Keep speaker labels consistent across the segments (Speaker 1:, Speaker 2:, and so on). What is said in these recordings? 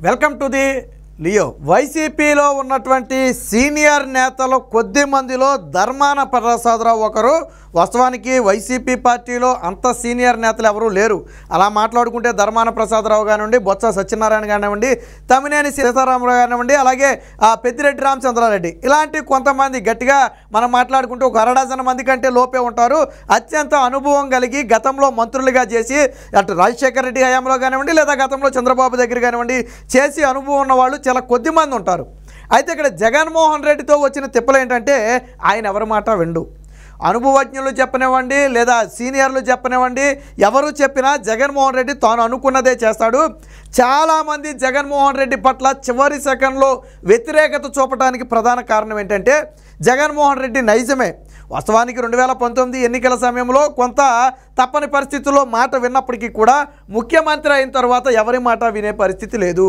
Speaker 1: Welcome to the Leo. వైసీపీలో ఉన్నటువంటి senior నేతలు కొద్ది మందిలో ధర్మాన ప్రసాదరావు ఒకరు. వాస్తవానికి వైసీపీ పార్టీలో అంత సీనియర్ నేతలు ఎవరూ లేరు. అలా మాట్లాడుకుంటే ధర్మాన ప్రసాదరావు కానివ్వండి, బొత్స సత్యనారాయణ కానివ్వండి, తమ్మినేని సీతారామరావు కానివ్వండి, అలాగే పెద్దిరెడ్డి రామచంద్రారెడ్డి, ఇలాంటి కొంతమంది గట్టిగా మనం మాట్లాడుకుంటే ఒక అరడజన మంది కంటే లోపే ఉంటారు. అత్యంత అనుభవం కలిగి గతంలో మంత్రులుగా చేసి అటు రాజశేఖర రెడ్డి హయాంలో కానివ్వండి, లేదా గతంలో చంద్రబాబు దగ్గర కానివ్వండి చేసి అనుభవం ఉన్న వాళ్ళు చాలా కొద్ది మంది ఉంటారు. అయితే ఇక్కడ జగన్మోహన్ రెడ్డితో వచ్చిన తిప్పలు ఏంటంటే ఆయన ఎవరి మాట విండు. అనుభవజ్ఞులు చెప్పనివ్వండి, లేదా సీనియర్లు చెప్పనివ్వండి, ఎవరు చెప్పినా జగన్మోహన్ రెడ్డి తాను అనుకున్నదే చేస్తాడు. చాలామంది జగన్మోహన్ రెడ్డి పట్ల చివరి సెకండ్లో వ్యతిరేకత చూపడానికి ప్రధాన కారణం ఏంటంటే జగన్మోహన్ రెడ్డి నైజమే. వాస్తవానికి 2019 ఎన్నికల సమయంలో కొంత తప్పని పరిస్థితుల్లో మాట విన్నప్పటికీ కూడా ముఖ్యమంత్రి అయిన తర్వాత ఎవరి మాట వినే పరిస్థితి లేదు.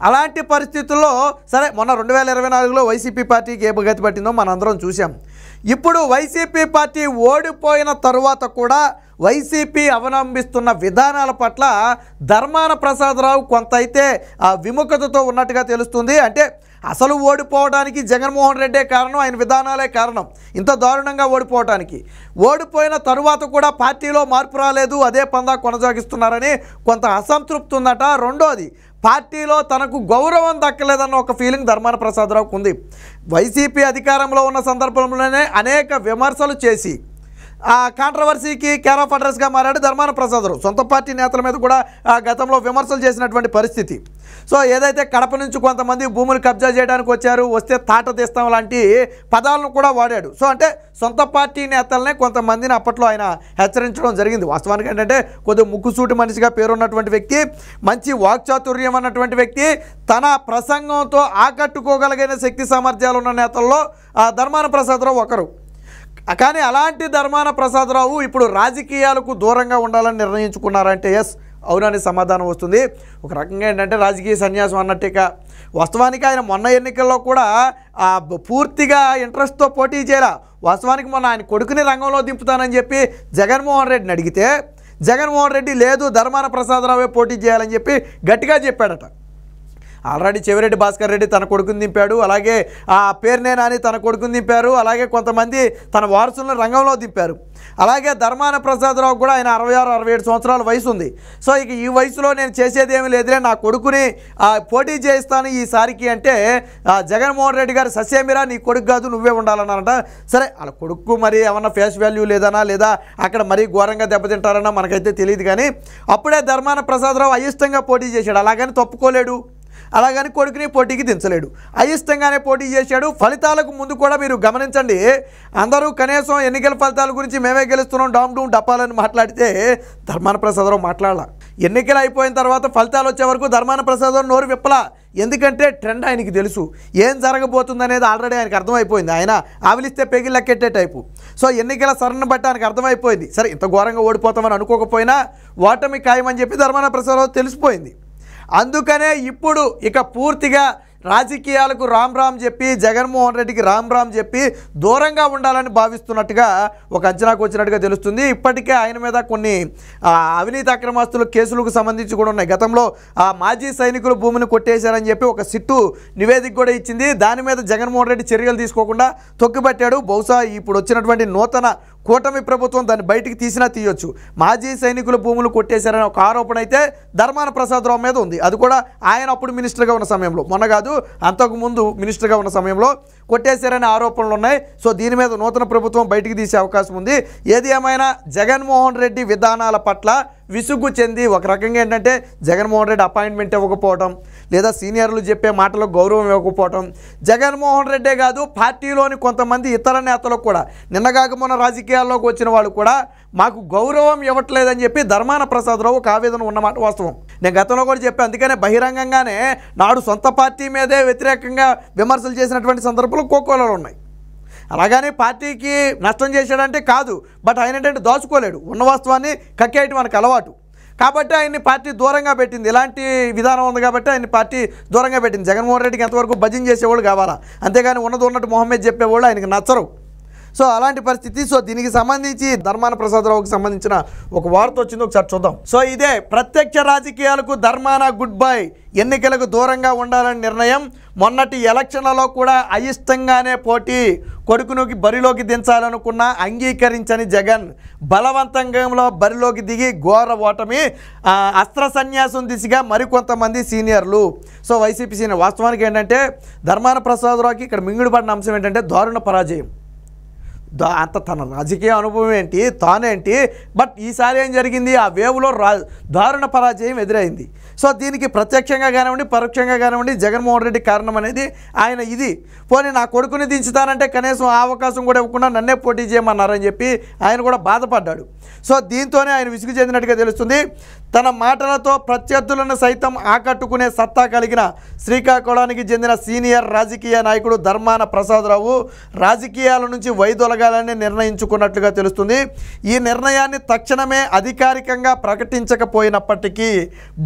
Speaker 1: అలాంటి పరిస్థితుల్లో సరే మొన్న 2024లో వైసీపీ పార్టీకి ఏ గతి పట్టిందో మనందరం చూసాం. ఇప్పుడు వైసీపీ పార్టీ ఓడిపోయిన తరువాత కూడా వైసీపీ అవలంబిస్తున్న విధానాల పట్ల ధర్మాన ప్రసాదరావు కొంత అయితే విముఖతతో ఉన్నట్టుగా తెలుస్తుంది. అంటే అసలు ఓడిపోవడానికి జగన్మోహన్ రెడ్డే కారణం, ఆయన విధానాలే కారణం ఇంత దారుణంగా ఓడిపోవడానికి. ఓడిపోయిన తరువాత కూడా పార్టీలో మార్పు రాలేదు, అదే పందా కొనసాగిస్తున్నారని కొంత అసంతృప్తి ఉందట. రెండోది, పార్టీలో తనకు గౌరవం దక్కలేదన్న ఒక ఫీలింగ్ ధర్మాన ప్రసాదరావుకు ఉంది. వైసీపీ అధికారంలో ఉన్న సందర్భంలోనే అనేక విమర్శలు చేసి ఆ కాంట్రవర్సీకి కేర్ ఆఫ్ అడ్రస్గా మారాడు ధర్మాన ప్రసాదరావు. సొంత పార్టీ నేతల మీద కూడా గతంలో విమర్శలు చేసినటువంటి పరిస్థితి. సో ఏదైతే కడప నుంచి కొంతమంది భూములు కబ్జా చేయడానికి వచ్చారు, వస్తే తాట తీస్తాం లాంటి పదాలను కూడా వాడాడు. సో అంటే సొంత పార్టీ నేతలనే కొంతమందిని అప్పట్లో ఆయన హెచ్చరించడం జరిగింది. వాస్తవానికి ఏంటంటే కొద్దిగా ముక్కుసూటి మనిషిగా పేరున్నటువంటి వ్యక్తి, మంచి వాక్చాతుర్యం అన్నటువంటి వ్యక్తి, తన ప్రసంగంతో ఆకట్టుకోగలిగిన శక్తి సామర్థ్యాలు ఉన్న నేతల్లో ధర్మాన ప్రసాదరావు ఒకరు. కానీ అలాంటి ధర్మాన ప్రసాదరావు ఇప్పుడు రాజకీయాలకు దూరంగా ఉండాలని నిర్ణయించుకున్నారంటే ఎస్ అవునని సమాధానం వస్తుంది. ఒక రకంగా ఏంటంటే రాజకీయ సన్యాసం అన్నట్టుగా. వాస్తవానికి ఆయన మొన్న ఎన్నికల్లో కూడా పూర్తిగా ఇంట్రెస్ట్తో పోటీ చేయరా. వాస్తవానికి మొన్న ఆయన కొడుకుని రంగంలో దింపుతానని చెప్పి జగన్మోహన్ రెడ్డిని అడిగితే జగన్మోహన్ రెడ్డి లేదు ధర్మాన ప్రసాదరావే పోటీ చేయాలని చెప్పి గట్టిగా చెప్పాడట. ఆల్రెడీ చెవిరెడ్డి భాస్కర్ రెడ్డి తన కొడుకుని దింపాడు, అలాగే పేర్నే నాని తన కొడుకుని దింపారు, అలాగే కొంతమంది తన వారసులను రంగంలో దింపారు. అలాగే ధర్మాన ప్రసాదరావు కూడా ఆయన 66-67 సంవత్సరాల వయసు ఉంది. సో ఇక ఈ వయసులో నేను చేసేది ఏమీ లేదులే, నా కొడుకుని పోటీ చేయిస్తాను ఈసారికి అంటే జగన్మోహన్ రెడ్డి గారు ససేమిరా నీ కొడుకు కాదు నువ్వే ఉండాలన్నారట. సరే వాళ్ళ కొడుకు మరి ఏమన్నా ఫేస్ వాల్యూ లేదనా, లేదా అక్కడ మరీ ఘోరంగా దెబ్బతింటారన్నా మనకైతే తెలియదు. కానీ అప్పుడే ధర్మాన ప్రసాదరావు అయిష్టంగా పోటీ చేశాడు. అలాగని తప్పుకోలేడు, అలాగని కొడుకుని పోటీకి దించలేడు, అయిష్టంగానే పోటీ చేశాడు. ఫలితాలకు ముందు కూడా మీరు గమనించండి, అందరూ కనీసం ఎన్నికల ఫలితాల గురించి మేమే గెలుస్తున్నాం డామ్ డూమ్ డప్పాలని మాట్లాడితే ధర్మాన ప్రసాదరావు మాట్లాడాల. ఎన్నికలు అయిపోయిన తర్వాత ఫలితాలు వచ్చే వరకు ధర్మాన ప్రసాదరావు నోరు విప్పలా. ఎందుకంటే ట్రెండ్ ఆయనకి తెలుసు, ఏం జరగబోతుంది అనేది ఆల్రెడీ ఆయనకు అర్థమైపోయింది. ఆయన ఆవిలిస్తే పెగిలి లెక్కెట్టే టైపు. సో ఎన్నికల సరణ బట్టి ఆయనకు అర్థమైపోయింది. సరే ఇంత ఘోరంగా ఓడిపోతామని అనుకోకపోయినా ఓటమి ఖాయమని చెప్పి ధర్మాన ప్రసాదరావు తెలిసిపోయింది. అందుకనే ఇప్పుడు ఇక పూర్తిగా రాజకీయాలకు రామ్ రామ్ చెప్పి జగన్మోహన్ రెడ్డికి రామ్ రామ్ చెప్పి దూరంగా ఉండాలని భావిస్తున్నట్టుగా ఒక అంచనాకు వచ్చినట్టుగా తెలుస్తుంది. ఇప్పటికే ఆయన మీద కొన్ని అవినీతి అక్రమాస్తుల కేసులకు సంబంధించి కూడా ఉన్నాయి. గతంలో మాజీ సైనికులు భూమిని కొట్టేశారని చెప్పి ఒక సిట్టు నివేదిక కూడా ఇచ్చింది. దాని మీద జగన్మోహన్ రెడ్డి చర్యలు తీసుకోకుండా తొక్కిపట్టాడు. బహుశా ఇప్పుడు వచ్చినటువంటి నూతన కూటమి ప్రభుత్వం దాన్ని బయటికి తీసినా తీయొచ్చు. మాజీ సైనికుల భూములు కొట్టేశారని ఒక ఆరోపణ అయితే ధర్మాన ప్రసాదరావు మీద ఉంది. అది కూడా ఆయన అప్పుడు మినిస్టర్గా ఉన్న సమయంలో, మొన్న కాదు అంతకుముందు మినిస్టర్గా ఉన్న సమయంలో కొట్టేశారనే ఆరోపణలు ఉన్నాయి. సో దీని మీద నూతన ప్రభుత్వం బయటికి తీసే అవకాశం ఉంది. ఏది ఏమైనా జగన్మోహన్ రెడ్డి విధానాల పట్ల విసుగు చెంది ఒక రకంగా ఏంటంటే జగన్మోహన్ రెడ్డి అపాయింట్మెంట్ ఇవ్వకపోవడం, లేదా సీనియర్లు చెప్పే మాటలకు గౌరవం ఇవ్వకపోవడం, జగన్మోహన్ రెడ్డే కాదు పార్టీలోని కొంతమంది ఇతర నేతలకు కూడా నిన్నగాక మొన్న రాజకీయాల్లోకి వచ్చిన వాళ్ళు కూడా మాకు గౌరవం ఇవ్వట్లేదని చెప్పి ధర్మాన ప్రసాదరావు ఒక ఆవేదన ఉన్నమాట వాస్తవం. నేను గతంలో కూడా చెప్పాను. అందుకనే బహిరంగంగానే నాడు సొంత పార్టీ మీదే వ్యతిరేకంగా విమర్శలు చేసినటువంటి సందర్భాలు కోకోలలో ఉన్నాయి. అలాగని పార్టీకి నష్టం చేశాడంటే కాదు, బట్ ఆయన ఏంటంటే దాచుకోలేడు, ఉన్న వాస్తవాన్ని కక్కేయటం మనకు అలవాటు. కాబట్టి ఆయన్ని పార్టీ దూరంగా పెట్టింది. ఇలాంటి విధానం ఉంది కాబట్టి ఆయన్ని పార్టీ దూరంగా పెట్టింది. జగన్మోహన్ రెడ్డికి ఎంతవరకు భజన చేసేవాళ్ళు కావాలా, అంతేగాని ఉన్నది ఉన్నట్టు మొహమ్మద్ చెప్పేవాళ్ళు ఆయనకి నచ్చరు. సో అలాంటి పరిస్థితి. సో దీనికి సంబంధించి ధర్మాన ప్రసాదరావుకి సంబంధించిన ఒక వార్త వచ్చింది, ఒకసారి చూద్దాం. సో ఇదే ప్రత్యక్ష రాజకీయాలకు ధర్మాన గుడ్ బై, ఎన్నికలకు దూరంగా ఉండాలని నిర్ణయం. మొన్నటి ఎలక్షన్లలో కూడా అయిష్టంగానే పోటీ, కొడుకునుకి బరిలోకి దించాలనుకున్న అంగీకరించని జగన్ బలవంతంగా బరిలోకి దిగి ఘోర ఓటమి, అస్త్ర సన్యాసం దిశగా మరికొంతమంది సీనియర్లు. సో వైసీపీ సీనియర్ వాస్తవానికి ఏంటంటే ధర్మాన ప్రసాదరావుకి ఇక్కడ మింగుడుపడిన అంశం ఏంటంటే దారుణ పరాజయం. అంత తన రాజకీయ అనుభవం ఏంటి, తానేంటి, బట్ ఈసారి ఏం జరిగింది, ఆ వేవ్లో దారుణ పరాజయం ఎదురైంది. సో దీనికి ప్రత్యక్షంగా కానివ్వండి పరోక్షంగా కానివ్వండి జగన్మోహన్ రెడ్డి కారణం అనేది ఆయన ఇది. పోనీ నా కొడుకుని దించుతానంటే కనీసం ఆ అవకాశం కూడా ఇవ్వకుండా నన్నే పోటీ చేయమన్నారని చెప్పి ఆయన కూడా బాధపడ్డాడు. సో దీంతోనే ఆయన విసుగు చెందినట్టుగా తెలుస్తుంది. తన మాటలతో ప్రత్యర్థులను సైతం ఆకట్టుకునే సత్తా కలిగిన శ్రీకాకుళానికి చెందిన సీనియర్ రాజకీయ నాయకుడు ధర్మాన ప్రసాదరావు రాజకీయాల నుంచి వైదొలగాలని నిర్ణయించుకున్నట్లుగా తెలుస్తుంది. ఈ నిర్ణయాన్ని తక్షణమే అధికారికంగా ప్రకటించకపోయినప్పటికీ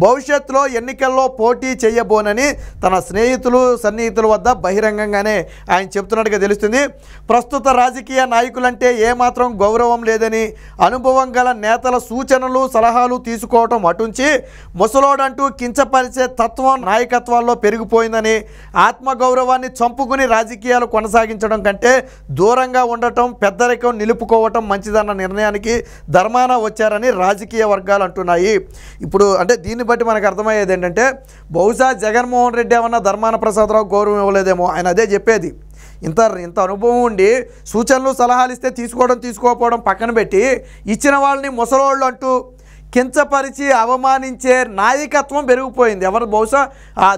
Speaker 1: భవిష్యత్తులో ఎన్నికల్లో పోటీ చేయబోనని తన స్నేహితులు సన్నిహితుల వద్ద బహిరంగంగానే ఆయన చెప్తున్నట్టుగా తెలుస్తుంది. ప్రస్తుత రాజకీయ నాయకులంటే ఏమాత్రం గౌరవం లేదని, అనుభవం గల నేతల సూచనలు సలహాలు తీసుకోవటం అటుంచి ముసలోడంటూ కించపరిచే తత్వం నాయకత్వాల్లో పెరిగిపోయిందని, ఆత్మగౌరవాన్ని చంపుకుని రాజకీయాలు కొనసాగించడం కంటే దూరంగా ఉండటం, పెద్దరికం నిలుపుకోవటం మంచిదన్న నిర్ణయానికి ధర్మాన వచ్చారని రాజకీయ వర్గాలు అంటున్నాయి. ఇప్పుడు అంటే దీన్ని బట్టి మనకు అర్థమయ్యేది ఏంటంటే బహుశా జగన్మోహన్ రెడ్డి ఏమన్నా ధర్మాన ప్రసాదరావు గౌరవం ఇవ్వలేదేమో. ఆయన అదే చెప్పేది, ఇంత అనుభవం ఉండి సూచనలు సలహాలు ఇస్తే తీసుకోకపోవడం పక్కన పెట్టి ఇచ్చిన వాళ్ళని ముసలోళ్ళు అంటూ కించపరిచి అవమానించే నాయకత్వం పెరిగిపోయింది. ఎవరు బహుశా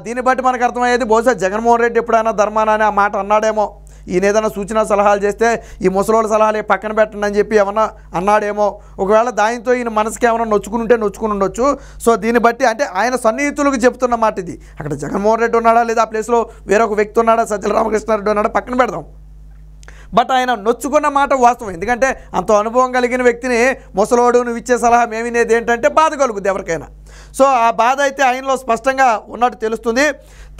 Speaker 1: దీన్ని బట్టి మనకు అర్థమయ్యేది బహుశా జగన్మోహన్ రెడ్డి ఎప్పుడైనా ధర్మాన అనే ఆ మాట అన్నాడేమో. ఈయన ఏదైనా సూచన సలహాలు చేస్తే ఈ ముసలోళ్ళ సలహాలు పక్కన పెట్టండి అని చెప్పి ఏమన్నా అన్నాడేమో. ఒకవేళ దానితో ఈయన మనసుకి ఏమైనా నొచ్చుకుని ఉండొచ్చు. సో దీన్ని బట్టి అంటే ఆయన సన్నిహితులకు చెప్తున్న మాట ఇది. అక్కడ జగన్మోహన్ రెడ్డి ఉన్నాడా లేదా ఆ ప్లేస్లో వేరొక వ్యక్తి ఉన్నాడా, సజ్జల రామకృష్ణారెడ్డి ఉన్నాడా పక్కన పెడదాం. బట్ ఆయన నొచ్చుకున్న మాట వాస్తవం. ఎందుకంటే అంత అనుభవం కలిగిన వ్యక్తిని ముసలోడు నువ్వు ఇచ్చే సలహా మేమినేది ఏంటంటే బాధ కలుగుద్ది ఎవరికైనా. సో ఆ బాధ అయితే ఆయనలో స్పష్టంగా ఉన్నట్టు తెలుస్తుంది.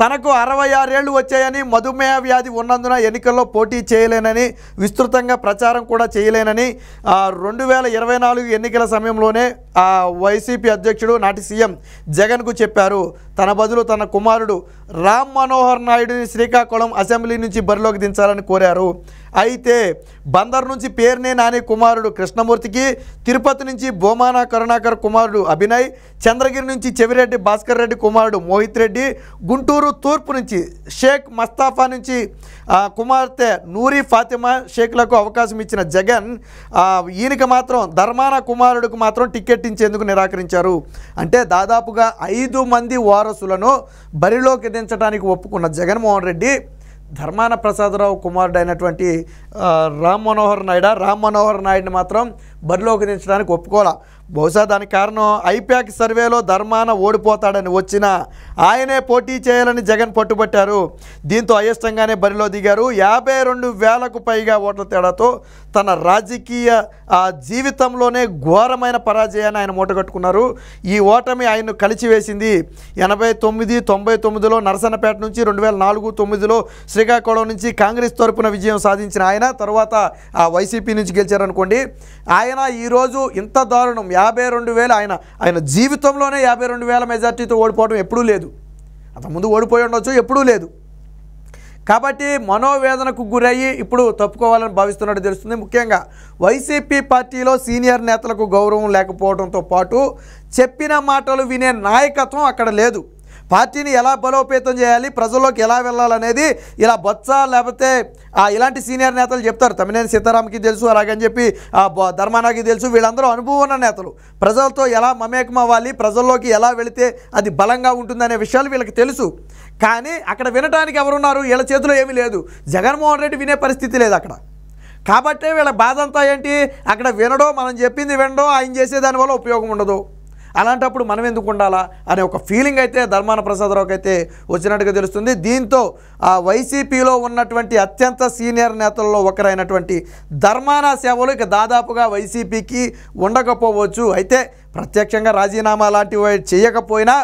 Speaker 1: తనకు 66 ఏళ్ళు వచ్చాయని, మధుమేహ వ్యాధి ఉన్నందున ఎన్నికల్లో పోటీ చేయలేనని, విస్తృతంగా ప్రచారం కూడా చేయలేనని 2024 ఎన్నికల సమయంలోనే వైసీపీ అధ్యక్షుడు నాటి సీఎం జగన్కు చెప్పారు. తన బదులు తన కుమారుడు రామ్ మనోహర్ నాయుడుని శ్రీకాకుళం అసెంబ్లీ నుంచి బరిలోకి దించాలని కోరారు. అయితే బందర్ నుంచి పేర్నే నాని కుమారుడు కృష్ణమూర్తికి, తిరుపతి నుంచి బోమానా కరుణాకర్ కుమారుడు అభినయ్, చంద్రగిరి నుంచి చెవిరెడ్డి భాస్కర్ రెడ్డి కుమారుడు మోహిత్ రెడ్డి, గుంటూరు తూర్పు నుంచి షేక్ మస్తాఫా నుంచి కుమార్తె నూరి ఫాతిమా షేక్లకు అవకాశం ఇచ్చిన జగన్ ఈయనకి మాత్రం ధర్మాన కుమారుడికి మాత్రం టికెట్ ఇచ్చేందుకు నిరాకరించారు. అంటే దాదాపుగా 5 మంది వారసులను బరిలోకి దించడానికి ఒప్పుకున్న జగన్మోహన్ రెడ్డి ధర్మాన ప్రసాదరావు కుమారుడు అయినటువంటి రామ్ మనోహర్ నాయుడిని మాత్రం బరిలోకి దించడానికి ఒప్పుకోలే. బహుశా దానికి కారణం ఐప్యాక్ సర్వేలో ధర్మాన ఓడిపోతాడని వచ్చినా ఆయనే పోటీ చేయాలని జగన్ పట్టుబట్టారు. దీంతో అయిష్టంగానే బరిలో దిగారు. 52,000కు పైగా ఓట్ల తేడాతో తన రాజకీయ జీవితంలోనే ఘోరమైన పరాజయాన్ని ఆయన మూటగట్టుకున్నారు. ఈ ఓటమి ఆయన్ను కలిచివేసింది. 89, 99లో నరసన్నపేట నుంచి, 2004-9లో శ్రీకాకుళం నుంచి కాంగ్రెస్ తరపున విజయం సాధించిన ఆయన తర్వాత వైసీపీ నుంచి గెలిచారనుకోండి. ఆయన ఈరోజు ఇంత దారుణం 52,000 ఆయన జీవితంలోనే 52,000 మెజార్టీతో ఓడిపోవడం ఎప్పుడూ లేదు. అంతకుముందు ఓడిపోయి ఉండొచ్చు, ఎప్పుడూ లేదు. కాబట్టి మనోవేదనకు గురయ్యి ఇప్పుడు తప్పుకోవాలని భావిస్తున్నట్టు తెలుస్తుంది. ముఖ్యంగా వైసీపీ పార్టీలో సీనియర్ నేతలకు గౌరవం లేకపోవడంతో పాటు చెప్పిన మాటలు వినే నాయకత్వం అక్కడ లేదు. పార్టీని ఎలా బలోపేతం చేయాలి, ప్రజల్లోకి ఎలా వెళ్ళాలనేది ఇలా బొత్స లేకపోతే ఇలాంటి సీనియర్ నేతలు చెప్తారు. తమ్మినేని సీతారాంకి తెలుసు, అలాగని చెప్పి ధర్మానాకి తెలుసు. వీళ్ళందరూ అనుభవం ఉన్న నేతలు. ప్రజలతో ఎలా మమేకం అవ్వాలి, ప్రజల్లోకి ఎలా వెళితే అది బలంగా ఉంటుందనే విషయాలు వీళ్ళకి తెలుసు. కానీ అక్కడ వినడానికి ఎవరున్నారు? వీళ్ళ చేతిలో ఏమీ లేదు. జగన్మోహన్ రెడ్డి వినే పరిస్థితి లేదు అక్కడ. కాబట్టే వీళ్ళ బాధ అంతా ఏంటి, అక్కడ వినడో, మనం చెప్పింది వినడో, ఆయన చేసేదానివల్ల ఉపయోగం ఉండదు. అలాంటప్పుడు మనం ఎందుకు ఉండాలా అనే ఒక ఫీలింగ్ అయితే ధర్మాన ప్రసాదరావుకి అయితే వచ్చినట్టుగా తెలుస్తుంది. దీంతో వైసీపీలో ఉన్నటువంటి అత్యంత సీనియర్ నేతల్లో ఒకరైనటువంటి ధర్మాన సేవలు ఇక దాదాపుగా వైసీపీకి ఉండకపోవచ్చు. అయితే ప్రత్యక్షంగా రాజీనామా లాంటివి చేయకపోయినా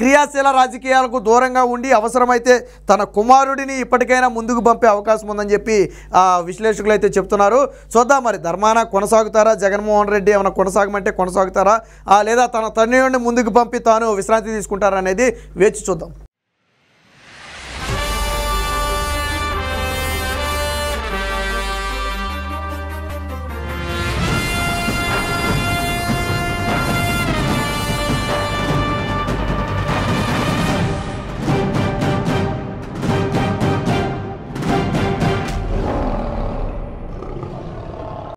Speaker 1: క్రియాశీల రాజకీయాలకు దూరంగా ఉండి అవసరమైతే తన కుమారుడిని ఇప్పటికైనా ముందుకు పంపే అవకాశం ఉందని చెప్పి విశ్లేషకులు అయితే చెప్తున్నారు. చూద్దాం మరి ధర్మాన కొనసాగుతారా, జగన్మోహన్ రెడ్డి ఏమైనా కొనసాగమంటే కొనసాగుతారా, లేదా తన తనయుడిని ముందుకు పంపి తాను విశ్రాంతి తీసుకుంటారా అనేది వేచి చూద్దాం.